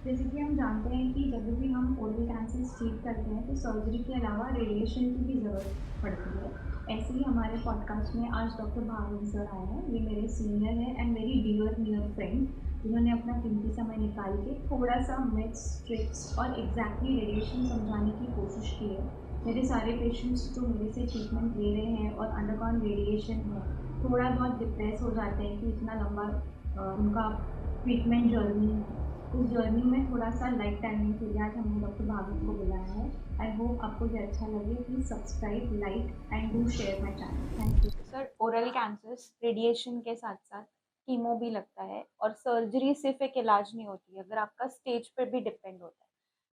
जैसे कि हम जानते हैं कि जब भी हम ओरल कैंसर ट्रीट करते हैं तो सर्जरी के अलावा रेडिएशन की भी ज़रूरत पड़ती है। ऐसे ही हमारे पॉडकास्ट में आज डॉक्टर भाविन सर आए हैं। ये मेरे सीनियर हैं and very dear near friend, जिन्होंने अपना कीमती समय निकाल के थोड़ा सा मिथ्स, ट्रिक्स और एग्जैक्टली रेडिएशन समझाने की कोशिश की है। मेरे सारे पेशेंट्स जो मेरे से ट्रीटमेंट ले रहे हैं और अंडरगॉन रेडिएशन है, थोड़ा बहुत डिप्रेस हो जाते हैं कि इतना लंबा उनका ट्रीटमेंट जर्नी है। उस जर्नी में थोड़ा-सा लाइट टाइमिंग के लिए आज हमने डॉक्टर भाविक को बुलाया है। आई होप आपको ये अच्छा लगे। Please subscribe, like and do share my channel. Thank you. Sir, oral cancers radiation के साथ साथ कीमो भी लगता है और सर्जरी सिर्फ एक इलाज नहीं होती है, अगर आपका स्टेज पर भी डिपेंड होता है।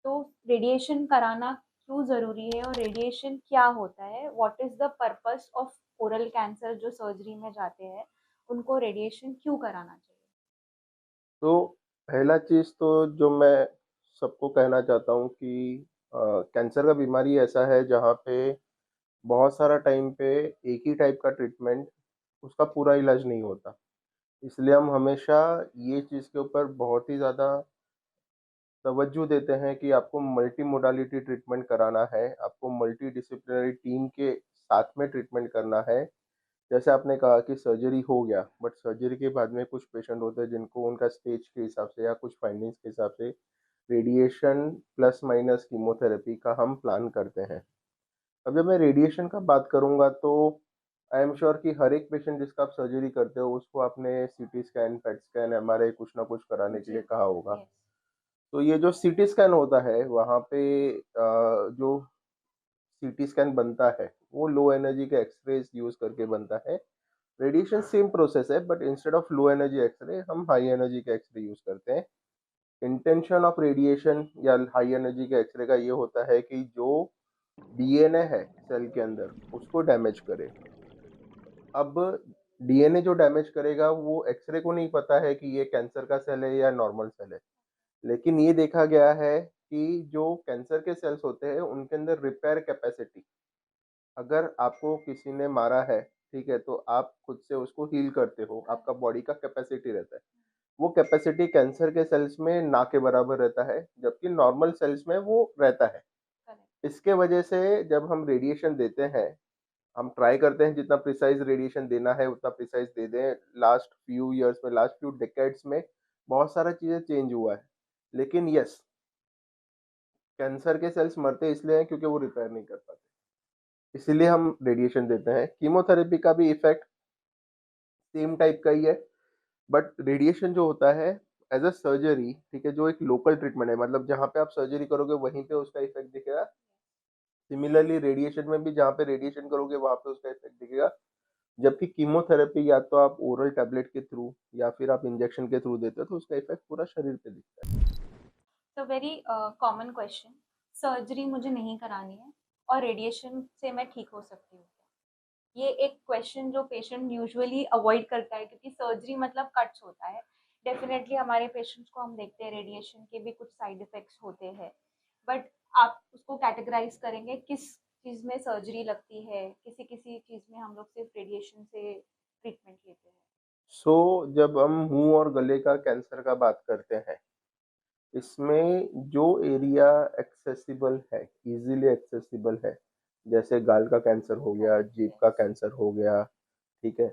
तो रेडिएशन कराना क्यों ज़रूरी है और रेडिएशन क्या होता है? What is the purpose of oral cancer जो सर्जरी में जाते हैं, उनको रेडिएशन क्यों कराना चाहिए? तो पहला चीज़ तो जो मैं सबको कहना चाहता हूँ कि कैंसर का बीमारी ऐसा है जहाँ पे बहुत सारा टाइम पे एक ही टाइप का ट्रीटमेंट उसका पूरा इलाज नहीं होता। इसलिए हम हमेशा ये चीज़ के ऊपर बहुत ही ज़्यादा तवज्जो देते हैं कि आपको मल्टी मोडालिटी ट्रीटमेंट कराना है, आपको मल्टी डिसिप्लिनरी टीम के साथ में ट्रीटमेंट करना है। जैसे आपने कहा कि सर्जरी हो गया, बट सर्जरी के बाद में कुछ पेशेंट होते हैं जिनको उनका स्टेज के हिसाब से या कुछ फाइंडिंग्स के हिसाब से रेडिएशन प्लस माइनस कीमोथेरेपी का हम प्लान करते हैं। अब जब मैं रेडिएशन का बात करूँगा तो आई एम श्योर कि हर एक पेशेंट जिसका आप सर्जरी करते हो उसको आपने CT scan, PET scan, MRI कुछ ना कुछ कराने के जी, लिए कहा होगा। यस। तो ये जो सीटी स्कैन होता है वहाँ पे जो सीटी स्कैन बनता है वो लो एनर्जी के एक्स-रेज़ यूज़ करके बनता है। रेडिएशन सेम प्रोसेस है but instead of low energy X-ray हम हाई एनर्जी का एक्स-रे यूज़ करते हैं। इंटेंशन ऑफ रेडिएशन या हाई एनर्जी के एक्स-रे का ये होता है कि जो डीएनए है सेल के अंदर उसको डैमेज करे। अब डीएनए जो डैमेज करेगा वो एक्स-रे को नहीं पता है कि ये कैंसर का सेल है या नॉर्मल सेल है। लेकिन ये देखा गया है कि जो कैंसर के सेल्स होते हैं उनके अंदर रिपेयर कैपेसिटी, अगर आपको किसी ने मारा है, ठीक है? तो आप खुद से उसको हील करते हो, आपका बॉडी का कैपेसिटी रहता है। वो कैपेसिटी कैंसर के सेल्स में ना के बराबर रहता है, जबकि नॉर्मल सेल्स में वो रहता है। करेक्ट। इसके वजह से जब हम रेडिएशन देते हैं, हम ट्राई करते हैं जितना प्रिसाइज़ रेडिएशन देना है उतना प्रिसाइज़ दे दें। लास्ट फ्यू इयर्स में, लास्ट फ्यू डिकेड्स में बहुत सारा चीज़ें चेंज हुआ है। लेकिन येस, कैंसर के सेल्स मरते इसलिए हैं क्योंकि वो रिपेयर नहीं कर पाते। इसीलिए हम रेडिएशन देते हैं। कीमोथेरेपी का भी इफ़ेक्ट सेम टाइप का ही है, बट रेडिएशन जो होता है एज़ अ सर्जरी, ठीक है, जो एक लोकल ट्रीटमेंट है, मतलब जहाँ पे आप सर्जरी करोगे वहीं पे उसका इफ़ेक्ट दिखेगा। सिमिलरली रेडिएशन में भी जहाँ पे रेडिएशन करोगे वहाँ पे उसका इफ़ेक्ट दिखेगा। जबकि कीमोथेरेपी या तो आप ओरल टैबलेट के थ्रू या फिर आप इंजेक्शन के थ्रू देते हो तो उसका इफ़ेक्ट पूरा शरीर पे दिखता है। तो वेरी कॉमन क्वेश्चन, सर्जरी मुझे नहीं करानी है और रेडिएशन से मैं ठीक हो सकती हूँ क्या? ये एक क्वेश्चन जो पेशेंट यूजुअली अवॉइड करता है क्योंकि सर्जरी मतलब कट्स होता है। डेफिनेटली हमारे पेशेंट्स को हम देखते हैं रेडिएशन के भी कुछ साइड इफेक्ट्स होते हैं, बट आप उसको कैटेगराइज करेंगे किस चीज़ में सर्जरी लगती है, किसी किसी चीज़ में हम लोग सिर्फ रेडिएशन से ट्रीटमेंट लेते हैं। सो जब हम मुँह और गले का कैंसर का बात करते हैं, इसमें जो एरिया एक्सेसिबल है, ईज़िली एक्सेसिबल है, जैसे गाल का कैंसर हो गया, करेक्ट, जीभ का यस। कैंसर हो गया, ठीक है?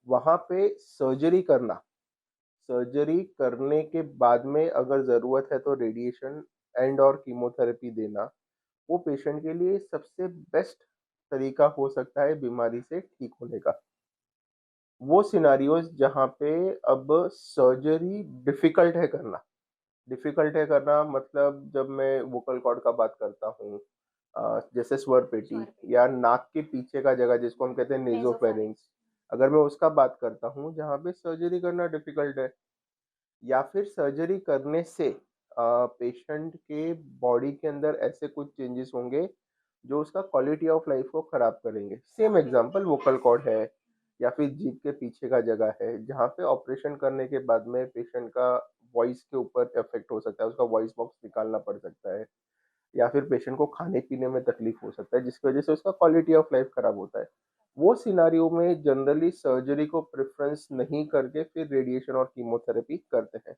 वहाँ पे सर्जरी करने के बाद में अगर ज़रूरत है तो रेडिएशन एंड और कीमोथेरेपी देना, वो पेशेंट के लिए सबसे बेस्ट तरीका हो सकता है बीमारी से ठीक होने का। वो सिनेरियोज़ जहाँ पे अब सर्जरी डिफ़िकल्ट है करना, मतलब जब मैं वोकल कॉर्ड का बात करता हूँ, जैसे स्वर पेटी स्वर पेटी, या नाक के पीछे का जगह जिसको हम कहते हैं नेज़ोफेरिंक्स। नेज़ोफेरिंक्स, अगर मैं उसका बात करता हूँ जहाँ पे सर्जरी करना डिफ़िकल्ट है, या फिर सर्जरी करने से पेशेंट के बॉडी के अंदर ऐसे कुछ चेंजेस होंगे जो उसका क्वालिटी ऑफ लाइफ को खराब करेंगे। Same okay. Example vocal cord है या फिर जीभ के पीछे का जगह है जहाँ पे ऑपरेशन करने के बाद में पेशेंट का वॉइस के ऊपर इफेक्ट हो सकता है, उसका वॉइस बॉक्स निकालना पड़ सकता है, या फिर पेशेंट को खाने-पीने में तकलीफ हो सकता है जिसकी वजह से उसका क्वालिटी ऑफ लाइफ खराब होता है। वो सिनेरियो में जनरली सर्जरी को प्रेफ़रेंस नहीं करके फिर रेडिएशन और कीमोथेरेपी करते हैं।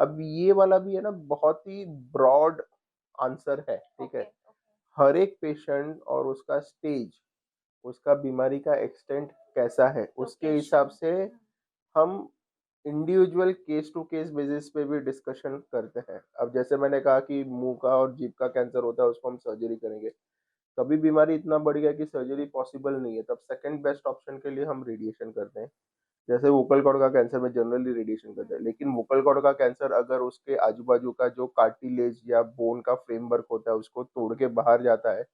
अब ये वाला भी है ना, बहुत ही ब्रॉड आंसर है, ठीक है। ओके, ओके, हर एक पेशेंट और उसका स्टेज, उसका बीमारी का एक्सटेंट कैसा है, उसके हिसाब लोकेशन। से हम individual case to case basis पे भी डिस्कशन करते हैं। अब जैसे मैंने कहा कि मुंह का और जीभ का कैंसर होता है, उसको हम सर्जरी करेंगे। कभी बीमारी इतना बढ़ गया कि सर्जरी पॉसिबल नहीं है, तब सेकंड बेस्ट ऑप्शन के लिए हम रेडिएशन करते हैं। जैसे वोकल कॉर्ड का कैंसर में जनरली रेडिएशन करते हैं, लेकिन वोकल कॉर्ड का कैंसर अगर उसके आजू बाजू का जो कार्टिलेज या बोन का फ्रेमवर्क होता है उसको तोड़ के बाहर जाता है,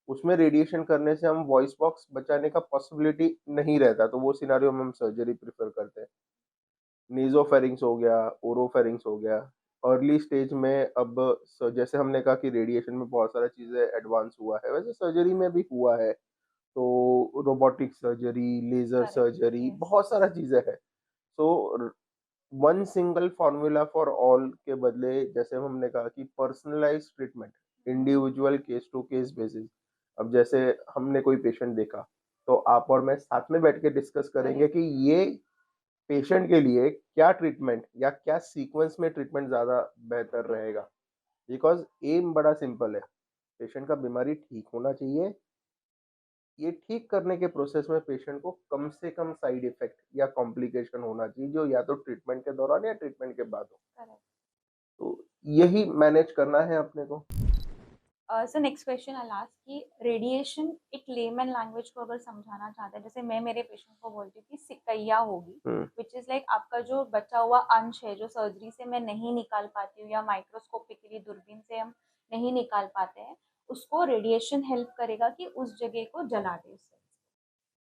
उसमें रेडिएशन करने से हम वॉइस बॉक्स बचाने का पॉसिबिलिटी नहीं रहता, तो वो सिनारियो में हम सर्जरी प्रेफर करते हैं। नीज़ोफेरिंक्स हो गया, ओरोफेरिंक्स हो गया। अर्ली स्टेज में अब जैसे हमने कहा कि रेडिएशन में बहुत सारा चीज़ें एडवांस हुआ है, वैसे सर्जरी में भी हुआ है। तो robotic surgery, laser correct, surgery, yes, बहुत सारा चीज़ें हैं। So one single formula for all के बदले, जैसे हमने कहा कि personalised treatment, individual case to case basis. अब जैसे हमने कोई पेशेंट देखा, तो आप और मैं साथ में बैठ के डिस्कस करेंगे करेक्ट, कि ये पेशेंट के लिए क्या ट्रीटमेंट या क्या सीक्वेंस में ट्रीटमेंट ज़्यादा बेहतर रहेगा। बिकॉज़ एम बड़ा सिंपल है, पेशेंट का बीमारी ठीक होना चाहिए। ये ठीक करने के प्रोसेस में पेशेंट को कम से कम साइड इफ़ेक्ट या कॉम्प्लिकेशन होना चाहिए, जो या तो ट्रीटमेंट के दौरान या ट्रीटमेंट के बाद हो। करेक्ट। तो यही मैनेज करना है अपने को। So next question I last कि रेडिएशन एक लेमन लैंग्वेज को अगर समझाना चाहते हैं, जैसे मैं मेरे पेशेंट को बोलती हूँ कि सिकैया होगी, हुँ। विच इज लाइक आपका जो बचा हुआ अंश है जो सर्जरी से मैं नहीं निकाल पाती हूँ या माइक्रोस्कोपिकली दूरबीन से हम नहीं निकाल पाते हैं, उसको रेडिएशन हेल्प करेगा कि उस जगह को जला दे उससे।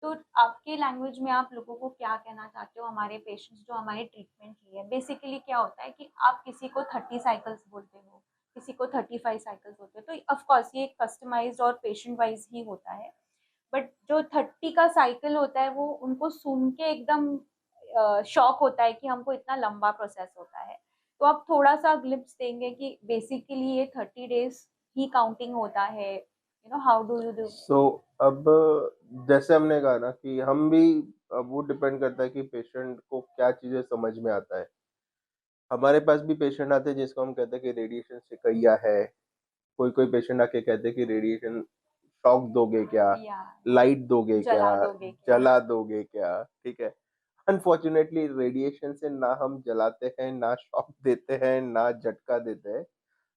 तो आपके लैंग्वेज में आप लोगों को क्या कहना चाहते हो, हमारे पेशेंट्स जो हमारे ट्रीटमेंट लिए बेसिकली क्या होता है कि आप किसी को 30 साइकिल्स बोलते हो, किसी को 35 साइकिल्स होते हैं, तो ऑफ कोर्स ये कस्टमाइज्ड और पेशेंट वाइज ही होता है। बट जो 30 का साइकिल होता है वो उनको सुन के एकदम शॉक होता है कि हमको इतना लंबा प्रोसेस होता है। तो आप थोड़ा सा ग्लिम्स देंगे कि बेसिकली ये 30 डेज ही काउंटिंग होता है, हाउ डू यू डू। सो अब जैसे हमने कहा ना कि हम भी, अब वो डिपेंड करता है कि पेशेंट को क्या चीज़ें समझ में आता है। हमारे पास भी पेशेंट आते हैं जिसको हम कहते हैं कि रेडिएशन सिकैया है। कोई-कोई पेशेंट आके कहते हैं कि रेडिएशन शॉक दोगे क्या? या लाइट दोगे क्या? जला दोगे क्या। जला दोगे क्या? ठीक है। अनफॉर्चुनेटली रेडिएशन से ना हम जलाते हैं, ना शॉक देते हैं, ना झटका देते हैं।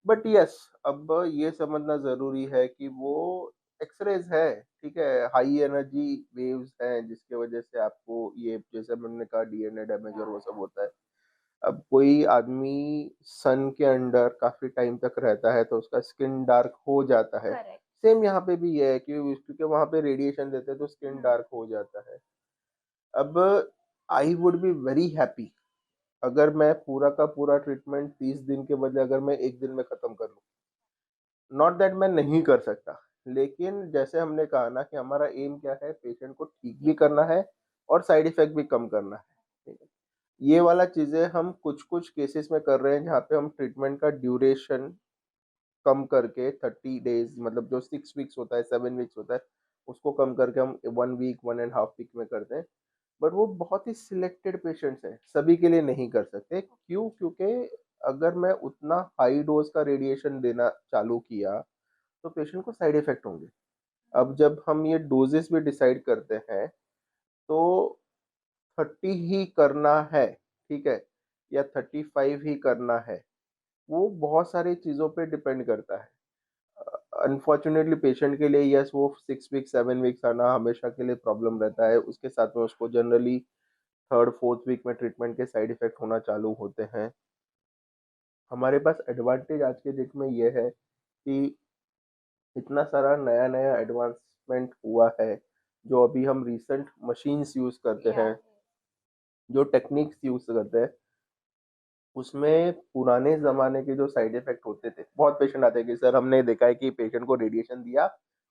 बट यस, अब ये समझना ज़रूरी है कि वो एक्स-रेज़ है, ठीक है? हाई एनर्जी वेव्स हैं जिसकी वज़ह से आपको ये, जैसे मैंने कहा, डीएनए डैमेज और या वो सब होता है। अब कोई आदमी सन के अंडर काफ़ी टाइम तक रहता है तो उसका स्किन डार्क हो जाता है। करेक्ट। सेम यहाँ पे भी ये है कि क्योंकि वहाँ पे रेडिएशन देते हैं तो स्किन हम्म। डार्क हो जाता है। अब I would be very happy अगर मैं पूरा का पूरा ट्रीटमेंट 30 दिन के बजाय अगर मैं 1 दिन में खत्म कर लूँ। नॉट दैट मैं नहीं कर सकता, लेकिन जैसे हमने कहा ना कि हमारा एम क्या है, पेशेंट को ठीक भी ठीक करना करना। है और साइड इफ़ेक्ट भी कम करना है। ठीक है? ये वाला चीज़ें हम कुछ-कुछ केसेस में कर रहे हैं जहाँ पे हम ट्रीटमेंट का ड्यूरेशन कम करके 30 डेज़, मतलब जो 6 वीक्स होता है, 7 वीक्स होता है, उसको कम करके हम 1 वीक, 1 एंड हाफ वीक में करते हैं। बट वो बहुत ही सिलेक्टेड पेशेंट्स हैं, सभी के लिए नहीं कर सकते। क्यों? क्योंकि अगर मैं उतना हाई डोज़ का रेडिएशन देना चालू किया, तो पेशेंट को साइड इफ़ेक्ट होंगे। अब जब हम ये डोज़ेज़ भी डिसाइड करते हैं, तो 30 ही करना है, ठीक है? या 35 ही करना है, वो बहुत सारी चीज़ों पे डिपेंड करता है। अनफॉर्च्युनेटली पेशेंट के लिए यस, वो 6 वीक्स, 7 वीक्स आना हमेशा के लिए प्रॉब्लम रहता है। उसके साथ में उसको जनरली 3rd, 4th वीक में ट्रीटमेंट के साइड इफ़ेक्ट होना चालू होते हैं। हमारे पास एडवांटेज आज के डेट में ये है कि इतना सारा नया-नया एडवांसमेंट हुआ है, जो अभी हम रिसेंट मशीन्स यूज़ करते या हैं, जो टेक्निक्स यूज़ करते हैं, उसमें पुराने ज़माने के जो साइड इफ़ेक्ट होते थे, बहुत पेशेंट आते हैं कि सर हमने देखा है कि पेशेंट को रेडिएशन दिया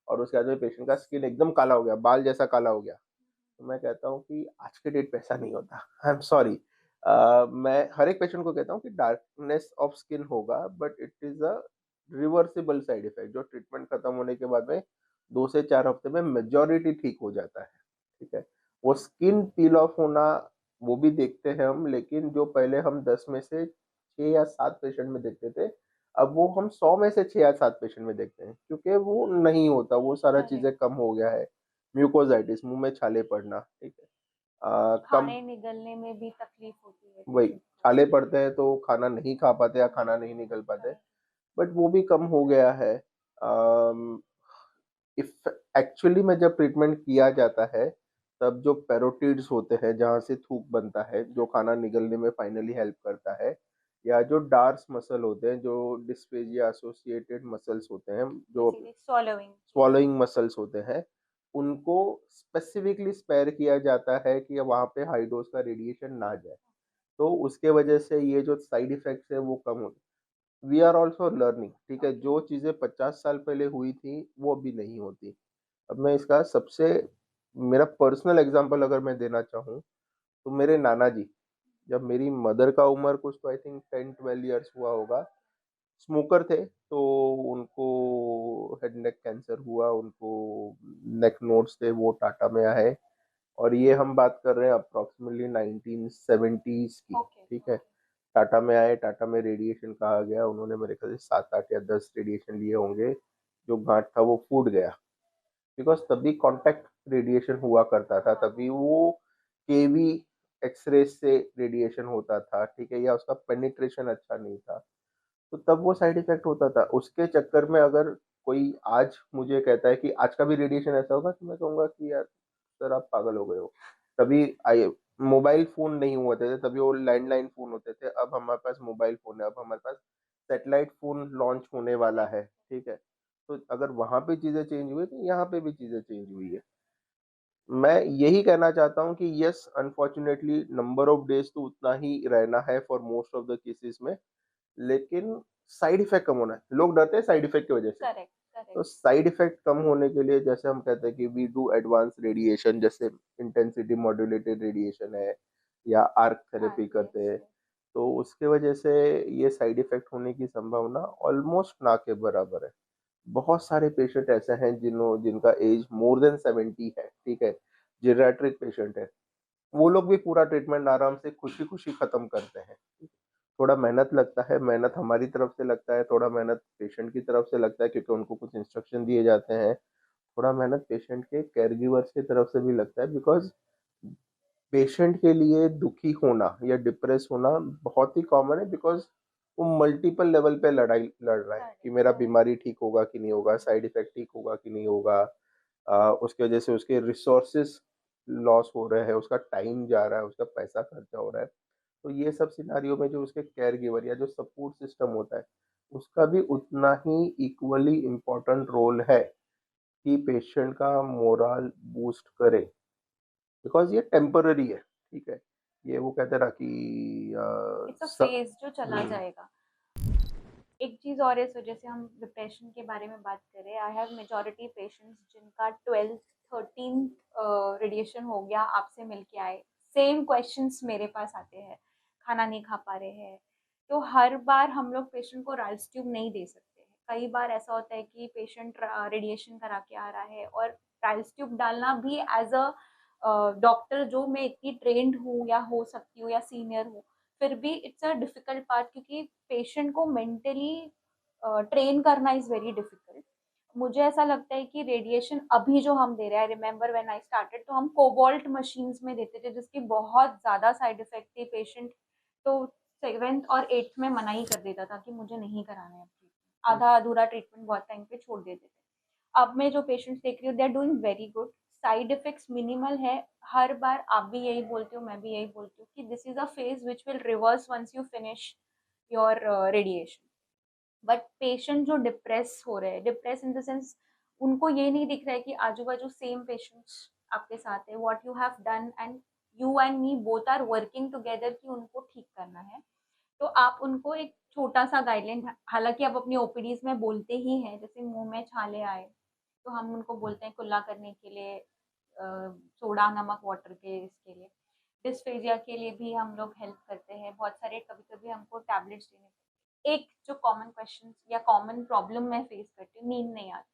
और उसके बाद में पेशेंट का स्किन एकदम काला हो गया, बाल जैसा काला हो गया। तो मैं कहता हूँ कि आज के डेट पे ऐसा नहीं होता। आई एम सॉरी, मैं हर एक पेशेंट को कहता हूँ कि डार्कनेस ऑफ स्किन होगा, but it is a reversible side effect, जो ट्रीटमेंट खत्म होने के बाद में 2 से 4 हफ्ते में मेजॉरिटी ठीक हो जाता है, ठीक है? वो स्किन पील ऑफ होना, वो भी देखते हैं हम, लेकिन जो पहले हम 10 में से 6 या 7 पेशेंट में देखते थे, अब वो हम 100 में से 6 या 7 पेशेंट में देखते हैं, क्योंकि वो नहीं होता, वो सारा करेक्ट। चीज़ें कम हो गया है। म्यूकोसाइटिस, मुँह में छाले पड़ना, ठीक है? कम खाने निगलने में भी तकलीफ होती है वही पेशेंट को। छाले पड़ते हैं तो खाना नहीं खा पाते या खाना नहीं निकल पाते, करेक्ट। बट वो भी कम हो गया है। अम, इफ एक्चुअली में जब ट्रीटमेंट किया जाता है, तब जो पैरोटिड्स होते हैं, जहाँ से थूक बनता है, जो खाना निगलने में फाइनली हेल्प करता है, या जो डार्स मसल होते हैं, जो डिस्पेजिया एसोसिएटेड मसल्स होते हैं, जो बेसिकली swallowing चीज़ें। स्वॉलोइंग मसल्स होते हैं, उनको स्पेसिफिकली स्पेयर किया जाता है कि वहाँ पे हाई डोज़ का रेडिएशन ना जाए। तो उसके वजह से ये जो साइड इफ़ेक्ट्स है वो कम हो, वी आर ऑल्सो लर्निंग, ठीक है? ओके। जो चीज़ें 50 साल पहले हुई थी, वो अभी नहीं होती। अब मैं इसका सबसे मेरा पर्सनल एग्ज़ाम्पल अगर मैं देना चाहूँ, तो मेरे नाना जी, जब मेरी मदर का उम्र कुछ तो आई थिंक 10-12 इयर्स हुआ होगा, स्मोकर थे, तो उनको हेड नेक कैंसर हुआ, उनको नेक नोड्स थे, वो टाटा में आए, और ये हम बात कर रहे हैं अप्रॉक्सिमेटली 1970s की, ओके। ठीक है? ओके। टाटा में आए, टाटा में रेडिएशन कहा गया, उन्होंने मेरे ख्याल से 7-8 या 10 रेडिएशन लिए होंगे, जो गाँठ था वो फूट गया। बिकॉज़ तभी कॉन्टैक्ट रेडिएशन हुआ करता था, हाँ। तभी वो केवी एक्स-रेज़ से रेडिएशन होता था, ठीक है? या उसका पेनिट्रेशन अच्छा नहीं था, तो तब वो साइड इफ़ेक्ट होता था। उसके चक्कर में अगर कोई आज मुझे कहता है कि आज का भी रेडिएशन ऐसा होगा, तो मैं कहूँगा कि यार सर आप पागल हो गए हो। तभी मोबाइल फ़ोन नहीं हुए थे, तभी वो लैंडलाइन फ़ोन होते थे, अब हमारे पास मोबाइल फ़ोन है, अब हमारे पास सैटेलाइट फ़ोन लॉन्च होने वाला है, ठीक है? तो अगर वहाँ पे चीज़ें चेंज हुई, तो यहाँ पे भी चीज़ें चेंज हुई है। मैं यही कहना चाहता हूँ कि yes, unfortunately number of days तो उतना ही रहना है for most of the cases में, लेकिन साइड इफ़ेक्ट कम होना है। लोग डरते हैं साइड इफ़ेक्ट की वजह से। करेक्ट। तो करेक्ट। साइड इफ़ेक्ट कम होने के लिए जैसे हम कहते हैं कि वी डू एडवांस रेडिएशन, जैसे इंटेंसिटी मॉड्यूलेटेड रेडिएशन है, या आर्क हाँ, थेरेपी करते यस हैं, यस। तो उसके वजह से ये साइड इफ़ेक्ट होने की संभावना ऑलमोस्ट ना के बराबर है। बहुत सारे पेशेंट ऐसे हैं जिनका एज मोर देन 70 है, ठीक है? जेरियाट्रिक पेशेंट है। वो लोग भी पूरा ट्रीटमेंट आराम से खुशी-खुशी खत्म करते हैं। थोड़ा मेहनत लगता है, मेहनत हमारी तरफ से लगता है, थोड़ा मेहनत पेशेंट की तरफ से लगता है, क्योंकि उनको कुछ इंस्ट्रक्शन दिए जाते हैं। थोड़ा मेहनत पेशेंट के केयरगिवर्स की तरफ से भी लगता है, बिकॉज़ पेशेंट के लिए दुखी होना या डिप्रेस होना बहुत ही कॉमन है, बिकॉज़ वो मल्टीपल लेवल पे लड़ाई लड़ रहा है कि करेक्ट। मेरा करेक्ट। बीमारी ठीक होगा कि नहीं होगा, साइड इफ़ेक्ट ठीक होगा कि नहीं होगा। उसकी वजह से उसके रिसोर्सेज़ लॉस हो रहे हैं, उसका टाइम जा रहा है, उसका पैसा खर्चा हो रहा है। तो ये सब सिनेरियो में जो उसके केयरगिवर या जो सपोर्ट सिस्टम होता है, उसका भी उतना ही इक्वली इम्पोर्टेंट रोल है कि पेशेंट का मोरल बूस्ट करे। बिकॉज़ ये टेम्परेरी है, ठीक है? ये वो कहते हैं ना कि इट्स अ स फेज़ जो चला हुँ, जाएगा। एक चीज़ और है, सो जैसे हम डिप्रेशन के बारे में बात करें, आई हैव मेजॉरिटी पेशेंट्स जिनका 12th 13th रेडिएशन हो गया, आपसे मिल के आए, सेम क्वेश्चंस मेरे पास आते हैं, खाना नहीं खा पा रहे हैं। तो हर बार हम लोग पेशेंट को राइल्स ट्यूब नहीं दे सकते हैं। कई बार ऐसा होता है कि पेशेंट रेडिएशन करा के आ रहा है, और राइल्स ट्यूब डालना भी एज अ डॉक्टर, जो मैं इतनी ट्रेंड हूँ या हो सकती हूँ या सीनियर हूँ, फिर भी इट्स अ डिफिकल्ट पार्ट, क्योंकि पेशेंट को मेंटली ट्रेन करना इज़ वेरी डिफिकल्ट। मुझे ऐसा लगता है कि रेडिएशन अभी जो हम दे रहे हैं, I remember when I started, तो हम कोबाल्ट मशीन्स में देते थे, जिसकी बहुत ज़्यादा साइड इफ़ेक्ट थी। पेशेंट तो 7th और 8th में मना ही कर देता था कि मुझे नहीं कराना है अब ट्रीटमेंट। हुँ, आधा-अधूरा ट्रीटमेंट बहुत टाइम पे छोड़ देते थे। अब मैं जो पेशेंट्स देख रही हूँ, they are doing very good. Side effects minimal है। हर बार आप भी यही बोलते हो, मैं भी यही बोलती हूँ कि this is a phase which will reverse once you finish your radiation. But patient जो डिप्रेस हो रहे हैं, डिप्रेस इन द सेंस, उनको ये नहीं दिख रहा है कि आजू बाजू सेम पेशेंट्स आपके साथ है, what you have done and you and me both are working together कि उनको ठीक करना है। तो आप उनको एक छोटा सा गाइडलाइन, हालांकि आप अपनी ओपीडीज में बोलते ही हैं, जैसे मुंह में छाले आए तो हम उनको बोलते हैं कुल्ला करने के लिए सोडा नमक वाटर के इसके लिए। डिस्फेजिया के लिए भी हम लोग हेल्प करते हैं बहुत सारे, कभी कभी हमको टैबलेट्स देने पड़ते हैं। एक जो कॉमन क्वेश्चन या कॉमन प्रॉब्लम मैं फेस करती हूँ, नींद नहीं आती है।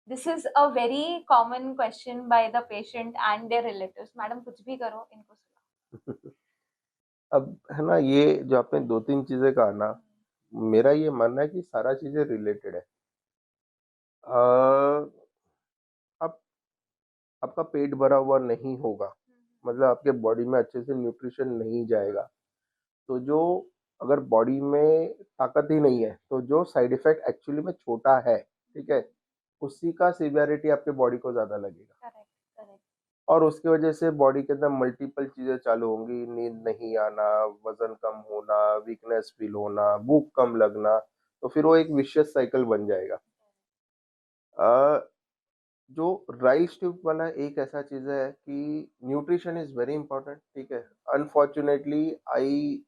This is a very common question by the patient and their relatives, madam कुछ भी करो इनको सुला। अब है ना, ये जो आपने 2-3 चीज़ें कहा ना, मेरा ये मानना है कि सारा चीज़ें रिलेटेड है। अ, अब आपका पेट भरा हुआ नहीं होगा, मतलब आपके बॉडी में अच्छे से न्यूट्रिशन नहीं जाएगा, तो जो अगर बॉडी में ताकत ही नहीं है, तो जो साइड इफ़ेक्ट एक्चुअली में छोटा है, ठीक है? उसी का सीवियरिटी आपके बॉडी को ज़्यादा लगेगा करेक्ट, करेक्ट। और उसकी वजह से बॉडी के अंदर मल्टीपल चीज़ें चालू होंगी, नींद नहीं आना, वज़न कम होना, वीकनेस फ़ील होना, भूख कम लगना, तो फिर वो एक विशियस साइकिल बन जाएगा। अ, जो राइस ट्यूब वाला एक ऐसा चीज़ है कि न्यूट्रिशन इज़ वेरी इम्पोर्टेंट, ठीक है? Unfortunately I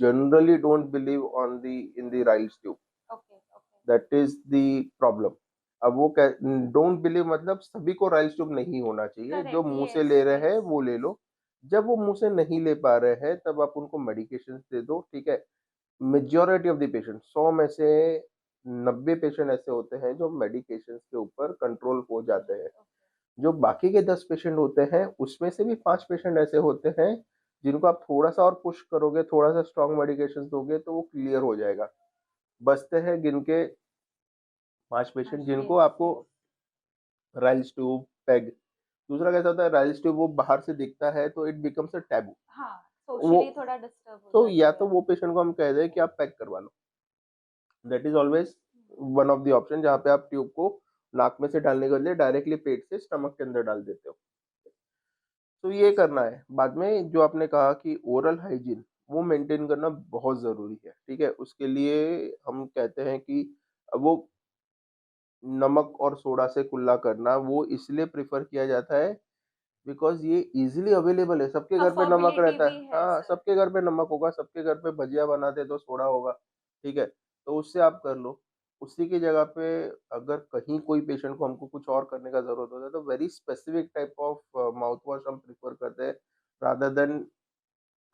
generally don't believe on the in the Ryle's tube, okay, okay. That is the problem. अब वो कै डोंट बिलीव मतलब सभी को राइस ट्यूब नहीं होना चाहिए, जो करेक्ट, मुँह से यस, ले रहे हैं यस। वो ले लो। जब वो मुँह से नहीं ले पा रहे हैं तब आप उनको मेडिकेशंस दे दो, ठीक है? मेजॉरिटी ऑफ द पेशेंट 100 में से 90 पेशेंट ऐसे होते हैं जो मेडिकेशंस के ऊपर कंट्रोल हो जाते हैं। ओके। जो बाकी के 10 पेशेंट होते हैं, उसमें से भी 5 पेशेंट ऐसे होते हैं, जिनको आप थोड़ा-सा और पुश करोगे, थोड़ा-सा स्ट्रॉन्ग मेडिकेशंस दोगे तो वो क्लियर हो जाएगा। बचते हैं गिन के 5 पेशेंट हाँ, जिनको यस, आपको यस। Ryle's tube, peg. दूसरा कैसा होता है, राइल्स ट्यूब वो बाहर से दिखता है तो इट बिकम्स अ टैबू। हाँ, वो सोशली थोड़ा डिस्टर्ब हो तो जाता या है तो यार। वो पेशेंट को हम कह दें कि आप पैक करवा लो। That is always one of the option जहाँ पे आप ट्यूब को नाक में से डालने के बदले डायरेक्टली पेट से स्टमक के अंदर डाल देते हो। तो ये करना है। बाद में जो आपने कहा कि ओरल हाइजीन वो मेंटेन करना बहुत ज़रूरी है, ठीक है? उसके लिए हम कहते हैं कि वो नमक और सोडा से कुल्ला करना वो इसलिए प्रेफ़र किया जाता है बिकॉज़ ये ईज़िली अवेलेबल है, सबके घर पे नमक अफोर्डेबिलिटी रहता है। भी है हाँ, सर। सबके घर पे नमक होगा, सबके घर पे भजिया बनाते तो सोडा होगा, ठीक है? तो उससे आप कर लो। उसी की जगह पे अगर कहीं कोई पेशेंट को हमको कुछ और करने का ज़रूरत होता है, तो very specific type of mouth wash हम प्रेफ़र करते हैं रादर देन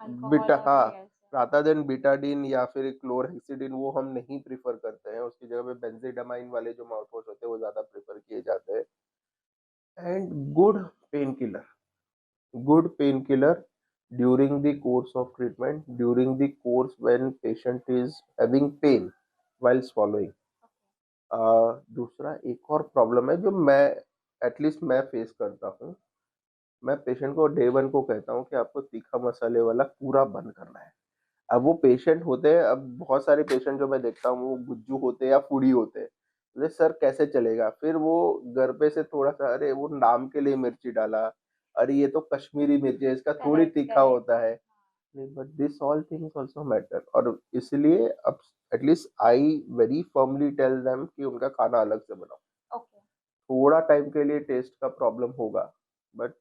अल्कोहल बीटा और हाँ, ये ऐसे। रादर देन बीटाडीन या फिर क्लोरहेक्सिडिन वो हम नहीं प्रेफ़र करते हैं। उसकी जगह पे बेंज़ोडामाइन वाले जो माउथ वॉश होते हैं, वो ज़्यादा प्रेफ़र किए जाते हैं। And good painkiller during the course of treatment, during the course when patient is having pain while swallowing. दूसरा एक और प्रॉब्लम है जो मैं एटलीस्ट मैं फेस करता हूँ। मैं पेशेंट को डे 1 को कहता हूँ कि आपको तीखा मसाले वाला पूरा बंद करना है। अब वो पेशेंट होते हैं, अब बहुत सारे पेशेंट जो मैं देखता हूँ वो गुज्जू होते हैं या फूडी होते हैं। बोले सर कैसे चलेगा? फिर वो घर पे से थोड़ा-सा अरे वो नाम के लिए मिर्ची डाला, अरे ये तो कश्मीरी मिर्च है, इसका थोड़ी करेक्ट, तीखा करेक्ट। होता है। नहीं but this all things also matter और इसलिए अब at least I very firmly tell them कि उनका खाना अलग से बनाओ। ओके। थोड़ा टाइम के लिए टेस्ट का प्रॉब्लम होगा बट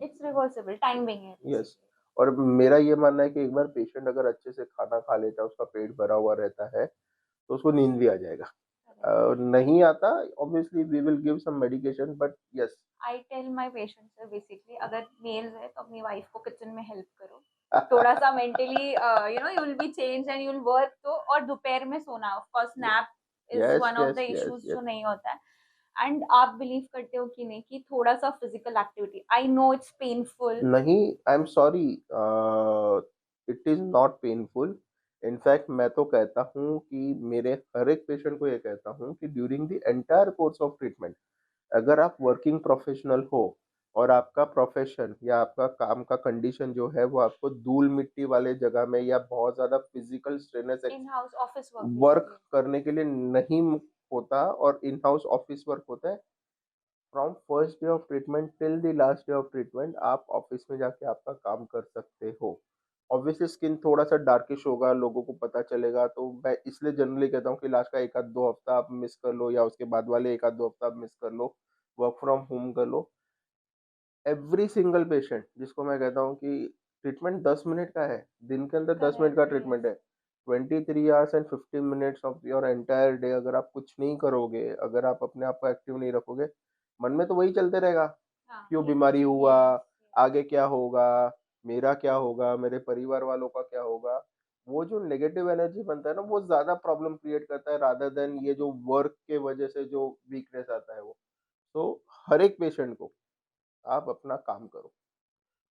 इट्स रिवर्सिबल, टाइमिंग है यस बेसिकली। और मेरा ये मानना है कि एक बार पेशेंट अगर अच्छे से खाना खा लेता है, उसका पेट भरा हुआ रहता है, तो उसको नींद भी आ जाएगा। करेक्ट। नहीं आता obviously we will give some medication but yes I tell my patients sir basically अगर मेल्स है तो अपनी वाइफ को किचन में हेल्प करो। थोड़ा सा mentally you will be change and you will work तो और दोपहर में सोना of course nap is yes one of yes the yes issues जो यस नहीं होता है। एंड आप बिलीव करते हो कि नहीं कि थोड़ा सा physical activity I know it's painful. नहीं, I am sorry it is not painful. In fact मैं तो कहता हूँ कि मेरे हर एक पेशेंट को ये कहता हूँ कि during the entire course of treatment अगर आप वर्किंग प्रोफेशनल हो और आपका प्रोफेशन या आपका काम का कंडीशन जो है वो आपको धूल-मिट्टी वाले जगह में या बहुत ज़्यादा physical strenuous in house office work work basically. करने के लिए नहीं होता और इन हाउस ऑफिस वर्क होता है, from first day of treatment till the last day of treatment आप ऑफिस में जाके आपका काम कर सकते हो। ऑब्वियसली स्किन थोड़ा-सा डार्किश होगा, लोगों को पता चलेगा, तो मैं इसलिए जनरली कहता हूँ कि लास्ट का 1 आध 2 हफ्ता आप मिस कर लो या उसके बाद वाले 1 आध 2 हफ्ता आप मिस कर लो, वर्क फ्रॉम होम कर लो। एवरी सिंगल पेशेंट जिसको मैं कहता हूँ कि ट्रीटमेंट 10 मिनट का है, दिन के अंदर 10 मिनट का करेक्ट, ट्रीटमेंट यस। है। 23 hours and 15 minutes of your entire day अगर आप कुछ नहीं करोगे, अगर आप अपने आप को एक्टिव नहीं रखोगे, मन में तो वही चलते रहेगा, हाँ, क्यों ये तो बीमारी है, हुआ, यस। आगे क्या होगा, मेरा क्या होगा, मेरे परिवार वालों का क्या होगा? वो जो नेगेटिव एनर्जी बनता है ना, वो ज़्यादा प्रॉब्लम क्रिएट करता है रादर देन ये जो वर्क के वजह से जो वीकनेस आता है वो। तो हर एक पेशेंट को आप अपना काम करो।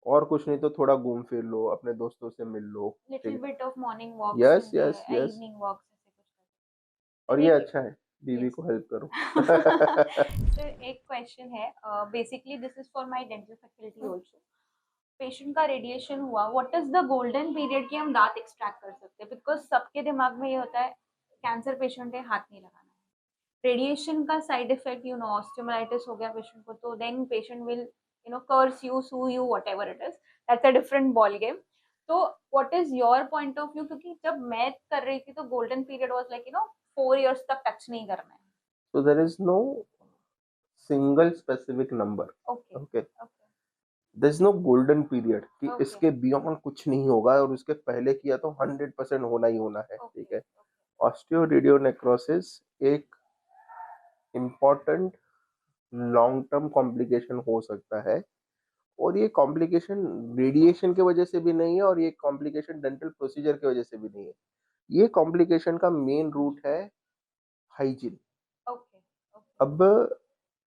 और कुछ नहीं तो थोड़ा घूम फिर लो, अपने दोस्तों से मिल लो, लिटिल ठीक बिट ऑफ मॉर्निंग है। Walks in yes the yes yes. Evening walks ऐसे कुछ करते। और सर ये एक अच्छा है, बीवी यस को हेल्प करो। सर एक क्वेश्चन है, basically this is for my dental faculty also. Patient का रेडिएशन हुआ, what is the golden period कि हम दांत एक्सट्रैक्ट कर सकते हैं? बिकॉज सबके दिमाग में ये होता है कैंसर पेशेंट है, हाथ नहीं लगाना है। रेडिएशन का side effect, you know, osteomyelitis हो गया पेशेंट को, तो then patient will you know curse you, sue you, whatever it is, that's a different ball game. तो what is your point of view? क्योंकि जब मैं कर रही थी तो golden period was like, you know, 4 years तक टच नहीं करना है। So there is no single specific number. Okay Okay. Okay there is no golden period कि ओके इसके बियॉन्ड कुछ नहीं होगा और उसके पहले किया तो 100% होना ही होना है, ठीक ओके है। ऑस्टियोरेडियो नेक्रोसिस एक इम्पॉर्टेंट लॉन्ग टर्म कॉम्प्लिकेशन हो सकता है, और ये कॉम्प्लिकेशन रेडिएशन की वजह से भी नहीं है और ये कॉम्प्लिकेशन डेंटल प्रोसीजर की वजह से भी नहीं है। ये कॉम्प्लिकेशन का मेन रूट है हाइजीन। ओके ओके अब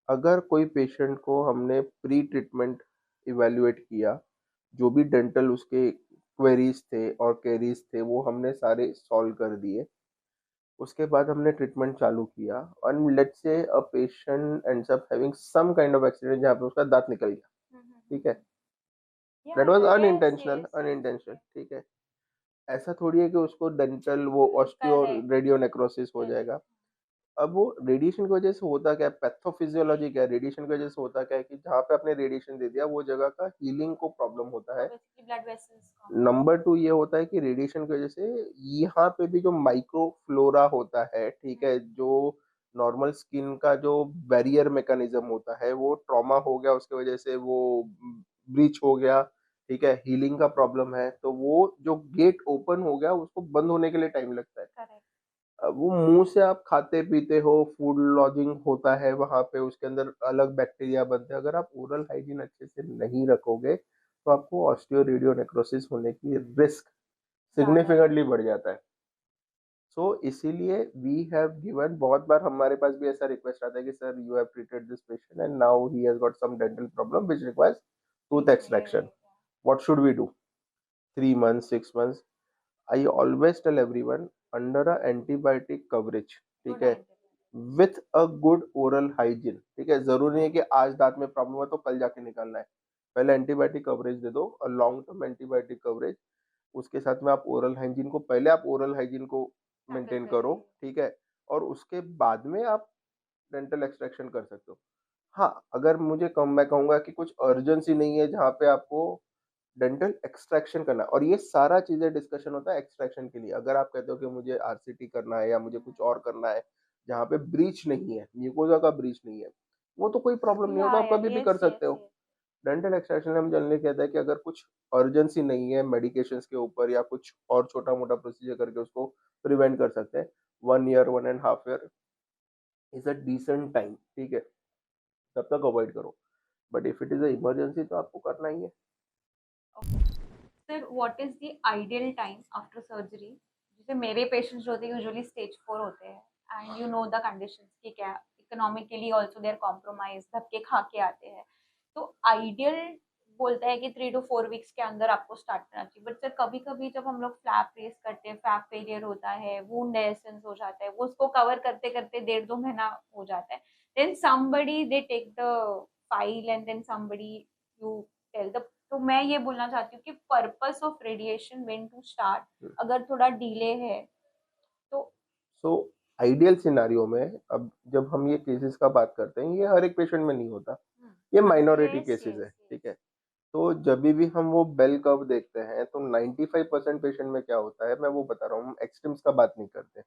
अगर कोई पेशेंट को हमने प्री ट्रीटमेंट इवैल्यूएट किया, जो भी डेंटल उसके क्वेरीज थे और केरीज थे वो हमने सारे सॉल्व कर दिए, उसके बाद हमने ट्रीटमेंट चालू किया, और let's say a patient ends up having some kind of accident जहाँ पे उसका दांत निकल गया, ठीक है। या दैट वाज या yes unintentional, yes yes unintentional, okay ठीक है। ऐसा थोड़ी है कि उसको डेंटल वो ऑस्टियो करेक्ट रेडियो नेक्रोसिस हो करेक्ट जाएगा। अब वो रेडिएशन की वजह से होता क्या है, पैथोफिजियोलॉजी क्या है, रेडिएशन की वजह से होता क्या है कि जहाँ पे आपने रेडिएशन दे दिया वो जगह का हीलिंग को प्रॉब्लम होता तो है। बेसिकली ब्लड वेसल्स का नंबर टू ये होता है कि रेडिएशन की वजह से यहाँ पे भी जो माइक्रो फ्लोरा होता है, ठीक है, जो नॉर्मल स्किन का जो बैरियर मैकेनिज्म होता है वो ट्रॉमा हो गया, उसकी वजह से वो ब्रीच हो गया, ठीक है, हीलिंग का प्रॉब्लम है, तो वो जो गेट ओपन हो गया उसको बंद होने के लिए टाइम लगता है। करेक्ट अब वो मुंह से आप खाते पीते हो, फूड लॉजिंग होता है वहां पे, उसके अंदर अलग बैक्टीरिया बनते हैं, अगर आप ओरल हाइजीन अच्छे से नहीं रखोगे तो आपको ऑस्टियोरेडियो नेक्रोसिस होने की रिस्क ज्यादा है। सिग्निफिकेंटली बढ़ जाता है। सो इसीलिए वी हैव गिवन, बहुत बार हमारे पास भी ऐसा रिक्वेस्ट आता है कि sir you have treated this patient and now he has got some dental problem which requires tooth extraction, Treatment, what should we do? 3 months, 6 months? I always tell everyone under a antibiotic coverage, ठीक good है, idea. With a good oral hygiene, ठीक है। जरूरी नहीं है कि आज दांत में प्रॉब्लम है तो कल जाके निकालना है, पहले एंटीबायोटिक कवरेज दे दो और लॉन्ग टर्म एंटीबायोटिक कवरेज, उसके साथ में आप ओरल हाइजीन को, पहले आप ओरल हाइजीन को Tackle मेंटेन करो, करिए। ठीक है, और उसके बाद में आप डेंटल एक्सट्रैक्शन कर सकते हो। हाँ, अगर मुझे कम, मैं कहूंगा कि कुछ अर्जेंसी नहीं है जहाँ पे आपको डेंटल एक्सट्रैक्शन करना है, और ये सारा चीजें डिस्कशन होता है एक्सट्रैक्शन के लिए। अगर आप कहते हो कि मुझे आरसीटी करना है या मुझे कुछ और करना है जहाँ पे ब्रीच नहीं है, म्यूकोजा का ब्रीच नहीं है, वो तो कोई प्रॉब्लम नहीं, वो तो आप Yeah, कभी भी yes, कर yes, सकते हो। yes. डेंटल एक्सट्रैक्शन में हम जनरली कहते हैं कि अगर कुछ अर्जेंसी नहीं है मेडिकेशंस के ऊपर या कुछ और छोटा मोटा प्रोसीजर करके उसको प्रिवेंट कर सकते हैं। 1 year, 1.5 year is a decent time, ठीक है, तब तक अवॉइड करो, but if it is a emergency तो आपको करना ही है। Okay. Sir, what is the ideal time after surgery? जैसे मेरे पेशेंट्स जो होते हैं यूजुअली स्टेज 4 होते हैं, and you know the conditions कि क्या इकोनॉमिकली ऑल्सो देर कॉम्प्रोमाइज, धक्के खा के आते हैं। तो आइडियल बोलता है कि 3 to 4 weeks के अंदर आपको स्टार्ट करना चाहिए, बट सर कभी कभी जब हम लोग फ्लैप फेस करते हैं, फ्लैप फेलियर होता है, वुंड एसेंस हो जाता है, वो उसको कवर करते करते 1.5-2 महीना हो जाता है, then somebody they take the file and then somebody you tell the। तो मैं ये बोलना चाहती हूँ कि purpose of radiation when to start, अगर थोड़ा डिले है तो। सो आइडियल सिनारियो में, अब जब हम ये केसेस का बात करते हैं, ये हर एक पेशेंट में नहीं होता, ये माइनॉरिटी यस केसेस यस है, ठीक यस। है। तो जब भी हम वो बेल कर्व देखते हैं तो 95% पेशेंट में क्या होता है, मैं वो बता रहा हूँ, हम एक्सट्रीम्स का बात नहीं करते।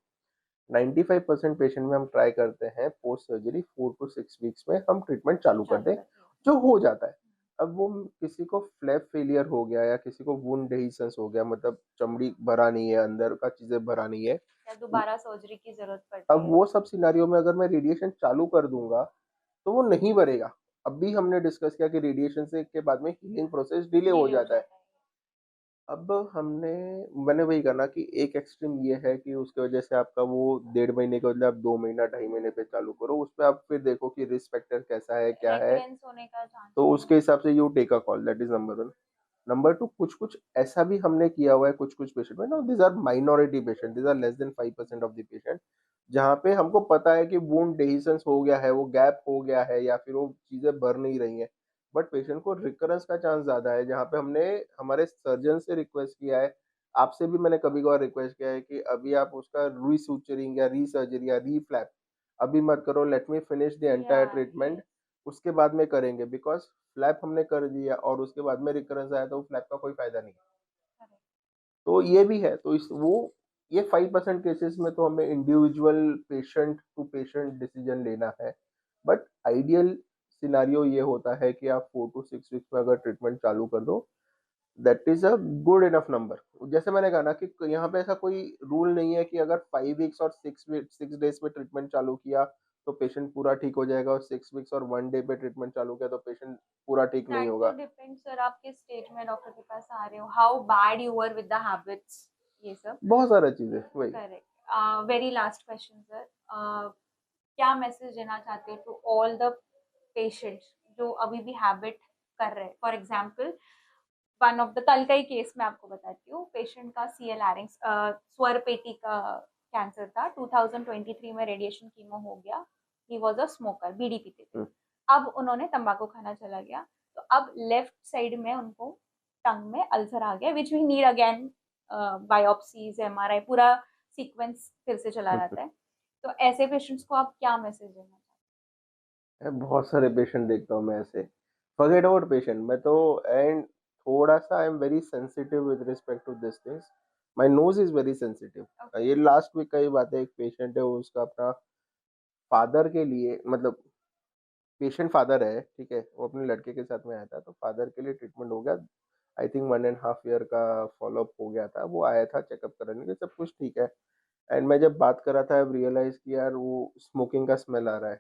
95% पेशेंट में हम ट्राई करते हैं पोस्ट सर्जरी 4 to 6 वीक्स में हम ट्रीटमेंट चालू कर चालू दें, करती है। जो हो जाता है। अब वो किसी को फ्लैप फेलियर हो गया या किसी को वुंड डेहिसेंस हो गया, मतलब चमड़ी भरा नहीं है, अंदर का चीजें भरा नहीं है, या दोबारा सर्जरी की जरूरत पड़ती अब है। वो सब सिनेरियो में अगर मैं रेडिएशन चालू कर दूंगा तो वो नहीं भरेगा। अभी हमने डिस्कस किया कि रेडिएशन से के बाद में हीलिंग प्रोसेस डिले हो डिले हो जाता है। जाता है। अब मैंने वही करना कि एक एक्सट्रीम ये है कि उसकी वजह से आपका वो 1.5 महीने के बदले आप 2 महीना 2.5 महीने पे चालू करो, उसमें आप फिर देखो कि रिस्क फैक्टर कैसा है क्या है, रेकरेंस होने का चांस तो है। उसके हिसाब से you take a call, that is number 1। Number two, कुछ कुछ ऐसा भी हमने किया हुआ है कुछ कुछ पेशेंट में, no these are minority patient, these are less than 5% of the patient, जहाँ पे हमको पता है कि वुंड डेhiscence हो गया है, वो गैप हो गया है या फिर वो चीजें भर नहीं रही हैं, बट पेशेंट को रिकरेंस का चांस ज्यादा है, जहाँ पे हमने हमारे सर्जन से रिक्वेस्ट किया है, आपसे भी मैंने कभी कभार रिक्वेस्ट किया है कि अभी आप उसका रीसूचरिंग या रीसर्जरी या रीफ्लैप अभी मत करो, let me finish the entire Yeah, treatment, yes, उसके बाद में करेंगे, बिकॉज फ्लैप हमने कर दिया और उसके बाद में रिकरेंस आया तो फ्लैप का कोई फायदा नहीं है। correct. तो ये भी है, तो इस वो ये 5% केसेस में तो हमें individual patient to patient decision लेना है, बट आइडियल सिनारियो ये होता है कि आप 4 to 6 वीक्स में अगर ट्रीटमेंट चालू कर दो, that is a good enough number. जैसे मैंने कहा ना कि यहाँ पे ऐसा कोई रूल नहीं है कि अगर 5 वीक्स और 6 डेज में ट्रीटमेंट चालू किया तो पेशेंट पूरा ठीक हो जाएगा, और 6 वीक्स और 1 डे पे ट्रीटमेंट चालू किया तो पेशेंट पूरा ठीक नहीं That तो होगा। डिपेंड सर, आप किस स्टेज में डॉक्टर के पास आ रहे हो, how bad you are with the habits, ये सब। बहुत सारा चीजें वही। Correct. Very last question sir, क्या मैसेज देना चाहते हो टू ऑल द पेशेंट्स जो अभी भी हैबिट कर रहे हैं? For example, one of the कल का ही केस मैं आपको बताती हूँ। पेशेंट का सीएल लैरिंक्स स्वर पेटी का कैंसर था, 2023 में रेडिएशन कीमो हो गया। ही वॉज अ स्मोकर, बीड़ी पीते थे। हम्म, अब उन्होंने तंबाकू खाना चला गया, तो अब लेफ्ट साइड में उनको टंग में अल्सर आ गया, which we need again biopsies, MRI, पूरा सीक्वेंस फिर से चला हम्म, जाता है। तो ऐसे पेशेंट्स को आप क्या मैसेज देना चाहते बहुत सारे पेशेंट देखता हूँ मैं ऐसे, फॉरगेट अबाउट पेशेंट, मैं तो एंड थोड़ा सा I am very sensitive with respect to this things, my nose is very sensitive. हैं? ओके। ये लास्ट वीक का ही बात है, एक पेशेंट है, वो उसका अपना फादर के लिए, मतलब पेशेंट फादर है, ठीक है, वो अपने लड़के के साथ में आया था, तो फादर के लिए ट्रीटमेंट हो गया, आई थिंक 1.5 ईयर का फॉलोअप हो गया था, वो आया था चेकअप कराने के, सब कुछ ठीक है। एंड मैं जब बात कर रहा था, अब रियलाइज कि यार वो स्मोकिंग का स्मेल आ रहा है,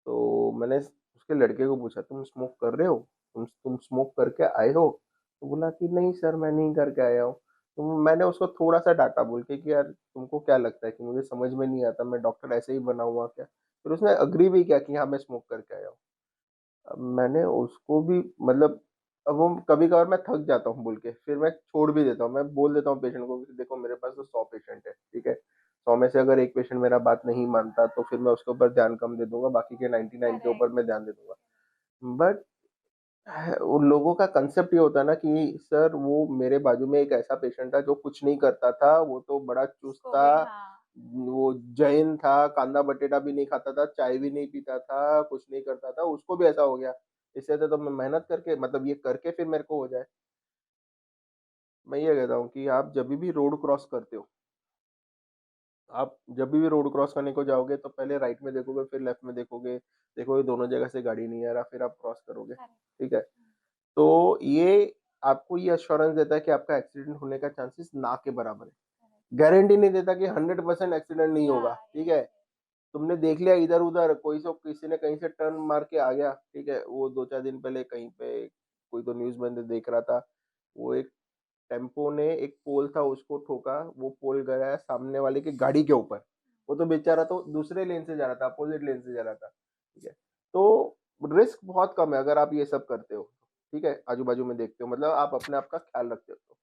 तो मैंने उसके लड़के को पूछा, तुम स्मोक कर रहे हो, तुम स्मोक करके आए हो? तो बोला कि नहीं सर, मैं नहीं करके आया हूँ। तो मैंने उसको थोड़ा सा डांटा बोल के कि यार तुमको क्या लगता है कि मुझे समझ में नहीं आता, मैं डॉक्टर ऐसे ही बना हुआ क्या? फिर उसने अग्री भी किया कि हाँ मैं स्मोक करके आया हूँ। अब मैंने उसको भी, मतलब अब वो कभी कभार मैं थक जाता हूँ बोल के, फिर मैं छोड़ भी देता हूँ, मैं बोल देता हूँ पेशेंट को कि देखो मेरे पास तो 100 पेशेंट है, ठीक है, 100 में से अगर एक पेशेंट मेरा बात नहीं मानता तो फिर मैं उसके ऊपर ध्यान कम दे दूंगा, बाकी के 99 के ऊपर करेक्ट। मैं ध्यान दे दूंगा। बट उन लोगों का कंसेप्ट ये होता है ना कि सर वो मेरे बाजू में एक ऐसा पेशेंट था जो कुछ नहीं करता था, वो तो बड़ा चुस्त उसको था, भी, हाँ। वो जैन था, कांदा बटेटा भी नहीं खाता था, चाय भी नहीं पीता था, कुछ नहीं करता था, उसको भी ऐसा हो गया। इससे अच्छा तो मैं मेहनत करके, मतलब ये करके फिर मेरे को हो जाए। मैं ये कहता हूँ कि आप जब भी रोड क्रॉस करते हो, आप जब भी रोड क्रॉस करने को जाओगे तो पहले राइट में देखोगे, फिर लेफ्ट में देखोगे, देखोगे दोनों जगह से गाड़ी नहीं आ रहा, फिर आप क्रॉस करोगे, करेक्ट। ठीक है। तो ये आपको ये अश्योरेंस देता है कि आपका एक्सीडेंट होने का चांसेस ना के बराबर है, गारंटी नहीं देता कि 100% एक्सीडेंट नहीं या, होगा, ठीक यस। है। तुमने देख लिया इधर उधर, कोई सो किसी ने कहीं से टर्न मार के आ गया, ठीक है, वो 2 4 दिन पहले कहीं पे कोई तो न्यूज में देख रहा था, वो एक टेम्पो ने एक पोल था उसको ठोका, वो पोल गया सामने वाले की गाड़ी के ऊपर, वो तो बेचारा तो दूसरे लेन से जा रहा था, अपोजिट लेन से जा रहा था, ठीक है। तो रिस्क बहुत कम है अगर आप ये सब करते हो, ठीक है, आजू बाजू में देखते हो, मतलब आप अपने आप का ख्याल रखते हो। तो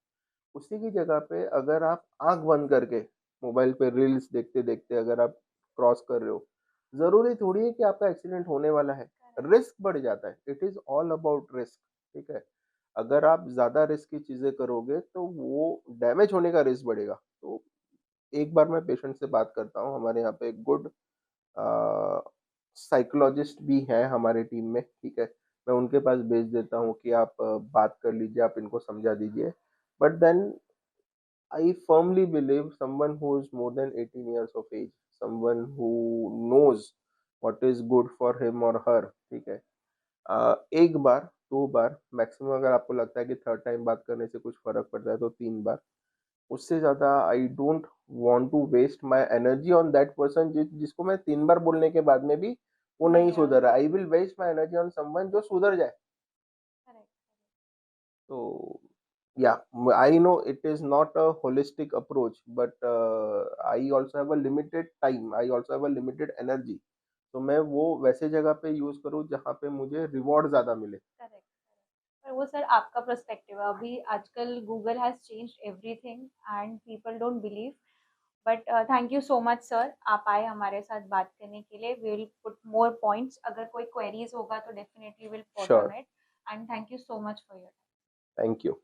उसी की जगह पे अगर आप आंख बंद करके मोबाइल पे रील्स देखते देखते अगर आप क्रॉस कर रहे हो, जरूरी थोड़ी है कि आपका एक्सीडेंट होने वाला है, करेक्ट। रिस्क बढ़ जाता है, it is all about risk, ठीक है। अगर आप ज्यादा रिस्क की चीजें करोगे तो वो डैमेज होने का रिस्क बढ़ेगा। तो एक बार मैं पेशेंट से बात करता हूँ, हमारे यहाँ पे एक गुड साइकोलॉजिस्ट भी है हमारे टीम में, ठीक है, मैं उनके पास भेज देता हूँ कि आप बात कर लीजिए, आप इनको समझा दीजिए। But then I firmly believe someone who is more than 18 years of age, someone who knows what is good for him or her, ठीक है, एक बार, 2 बार मैक्सिमम, अगर आपको लगता है कि थर्ड टाइम बात करने से कुछ फर्क पड़ता है तो 3 बार, उससे ज्यादा I don't want to waste my energy on that person जिसको मैं 3 बार बोलने के बाद में भी वो नहीं नहीं आ सुधर रहा, I will waste my energy on someone जो सुधर जाए। Correct. So yeah, I know it is not a holistic approach, but I also have a limited time. I also have a limited energy. तो मैं वो वैसे जगह पे use करूँ जहाँ पे मुझे रिवॉर्ड ज्यादा मिले। करेक्ट। पर वो सर आपका पर्सपेक्टिव है, अभी आजकल Google has changed everything and people don't believe. But thank you so much sir, आप आए हमारे साथ बात करने के लिए। We will put more points, अगर कोई क्वेरीज होगा तो definitely will put sure, on it. And thank you so much for your thank you.